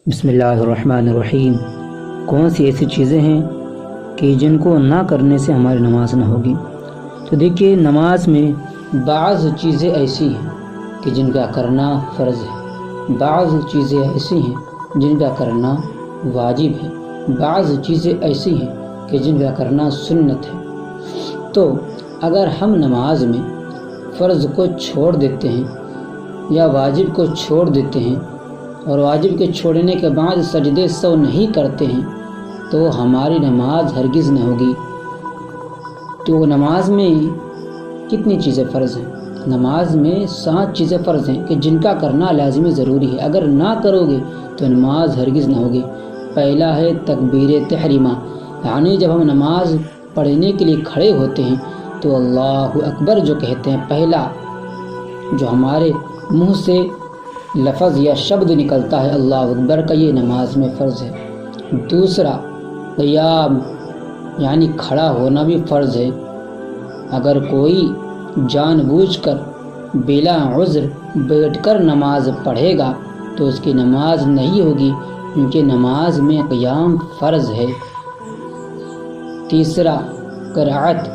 بسم اللہ الرحمن الرحیم۔ کون سی ایسی چیزیں ہیں کہ جن کو نہ کرنے سے ہماری نماز نہ ہوگی؟ تو دیکھیے، نماز میں بعض چیزیں ایسی ہیں کہ جن کا کرنا فرض ہے، بعض چیزیں ایسی ہیں جن کا کرنا واجب ہے، بعض چیزیں ایسی ہیں کہ جن کا کرنا سنت ہے۔ تو اگر ہم نماز میں فرض کو چھوڑ دیتے ہیں یا واجب کو چھوڑ دیتے ہیں اور واجب کے چھوڑنے کے بعد سجدے سہو نہیں کرتے ہیں تو ہماری نماز ہرگز نہ ہوگی۔ تو نماز میں کتنی چیزیں فرض ہیں؟ نماز میں 7 چیزیں فرض ہیں کہ جن کا کرنا لازمی ضروری ہے، اگر نہ کرو گے تو نماز ہرگز نہ ہوگی۔ پہلا ہے تکبیر تحریمہ، یعنی جب ہم نماز پڑھنے کے لیے کھڑے ہوتے ہیں تو اللہ اکبر جو کہتے ہیں، پہلا جو ہمارے منہ سے لفظ یا شبد نکلتا ہے اللہ اکبر کا، یہ نماز میں فرض ہے۔ دوسرا قیام، یعنی کھڑا ہونا بھی فرض ہے۔ اگر کوئی جان بوجھ کر بلا عذر بیٹھ کر نماز پڑھے گا تو اس کی نماز نہیں ہوگی، کیونکہ نماز میں قیام فرض ہے۔ تیسرا قرأت،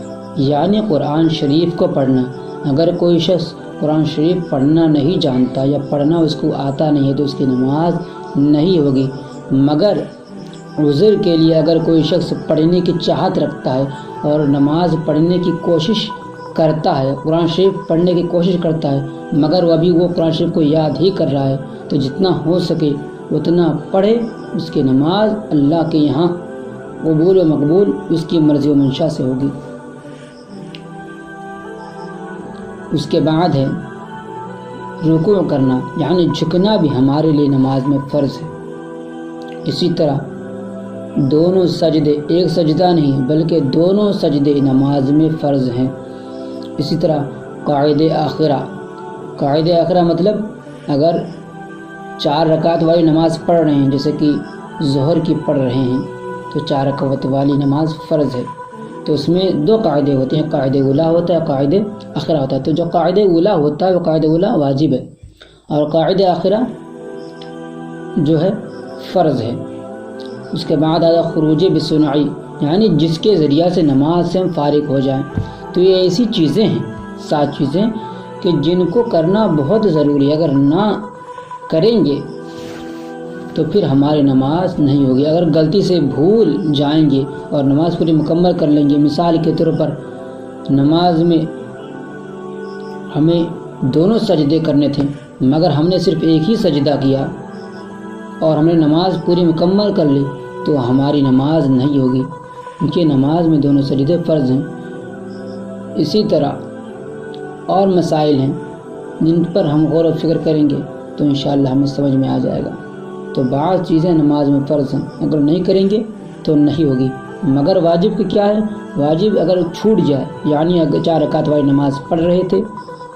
یعنی قرآن شریف کو پڑھنا۔ اگر کوئی شخص قرآن شریف پڑھنا نہیں جانتا یا پڑھنا اس کو آتا نہیں ہے تو اس کی نماز نہیں ہوگی، مگر عذر کے لیے اگر کوئی شخص پڑھنے کی چاہت رکھتا ہے اور نماز پڑھنے کی کوشش کرتا ہے، قرآن شریف پڑھنے کی کوشش کرتا ہے مگر وہ قرآن شریف کو یاد ہی کر رہا ہے، تو جتنا ہو سکے اتنا پڑھے، اس کی نماز اللہ کے یہاں قبول و مقبول اس کی مرضی و منشا سے ہوگی۔ اس کے بعد ہے رکوع کرنا، یعنی جھکنا بھی ہمارے لیے نماز میں فرض ہے۔ اسی طرح دونوں سجدے، ایک سجدہ نہیں بلکہ دونوں سجدے نماز میں فرض ہیں۔ اسی طرح قاعد آخرہ، قاعد آخرہ مطلب اگر 4 رکعت والی نماز پڑھ رہے ہیں، جیسے کہ ظہر کی پڑھ رہے ہیں تو 4 رکعت والی نماز فرض ہے، تو اس میں 2 قاعدے ہوتے ہیں، قاعدہ اولیٰ ہوتا ہے، قاعدہ آخرہ ہوتا ہے۔ تو جو قاعدہ اولیٰ ہوتا ہے وہ قاعدہ اولیٰ واجب ہے اور قاعدہ آخرہ جو ہے فرض ہے۔ اس کے بعد آیا خروج بصنعی، یعنی جس کے ذریعہ سے نماز سے ہم فارغ ہو جائیں۔ تو یہ ایسی چیزیں ہیں، 7 چیزیں کہ جن کو کرنا بہت ضروری ہے، اگر نہ کریں گے تو پھر ہماری نماز نہیں ہوگی۔ اگر غلطی سے بھول جائیں گے اور نماز پوری مکمل کر لیں گے، مثال کے طور پر نماز میں ہمیں 2 سجدے کرنے تھے مگر ہم نے صرف ایک ہی سجدہ کیا اور ہم نے نماز پوری مکمل کر لی تو ہماری نماز نہیں ہوگی، کیونکہ نماز میں 2 سجدے فرض ہیں۔ اسی طرح اور مسائل ہیں جن پر ہم غور و فکر کریں گے تو انشاءاللہ ہمیں سمجھ میں آ جائے گا۔ تو بعض چیزیں نماز میں فرض ہیں، اگر نہیں کریں گے تو نہیں ہوگی۔ مگر واجب کی کیا ہے؟ واجب اگر چھوٹ جائے، یعنی اگر 4 رکعت والی نماز پڑھ رہے تھے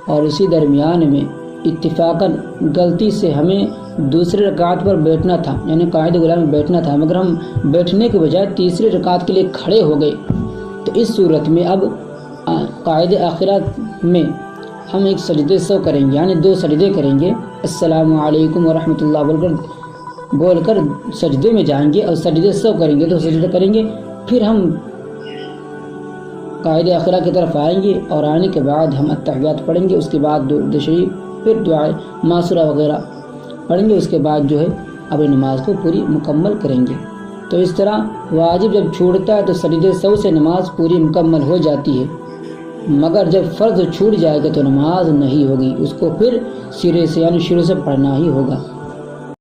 اور اسی درمیان میں اتفاقاً غلطی سے ہمیں دوسرے رکعت پر بیٹھنا تھا، یعنی قاعدہ اولیٰ میں بیٹھنا تھا، مگر ہم بیٹھنے کے بجائے تیسری رکعت کے لیے کھڑے ہو گئے، تو اس صورت میں اب قاعدہ آخرہ میں ہم ایک سجدے سہو کریں گے، یعنی 2 سجدے کریں گے، السلام علیکم ورحمۃ اللہ بول کر سجدے میں جائیں گے اور سجدے سہو کریں گے، 2 سجدے کریں گے، پھر ہم قاعدہ آخرہ کی طرف آئیں گے اور آنے کے بعد ہم التحیات پڑھیں گے، اس کے بعد درود شریف، پھر دعائے معصورہ وغیرہ پڑھیں گے، اس کے بعد جو ہے اپنی نماز کو پوری مکمل کریں گے۔ تو اس طرح واجب جب چھوڑتا ہے تو سجدے سہو سے نماز پوری مکمل ہو جاتی ہے، مگر جب فرض چھوٹ جائے گا تو نماز نہیں ہوگی، اس کو پھر سرے سے یعنی شروع سے پڑھنا ہی ہوگا۔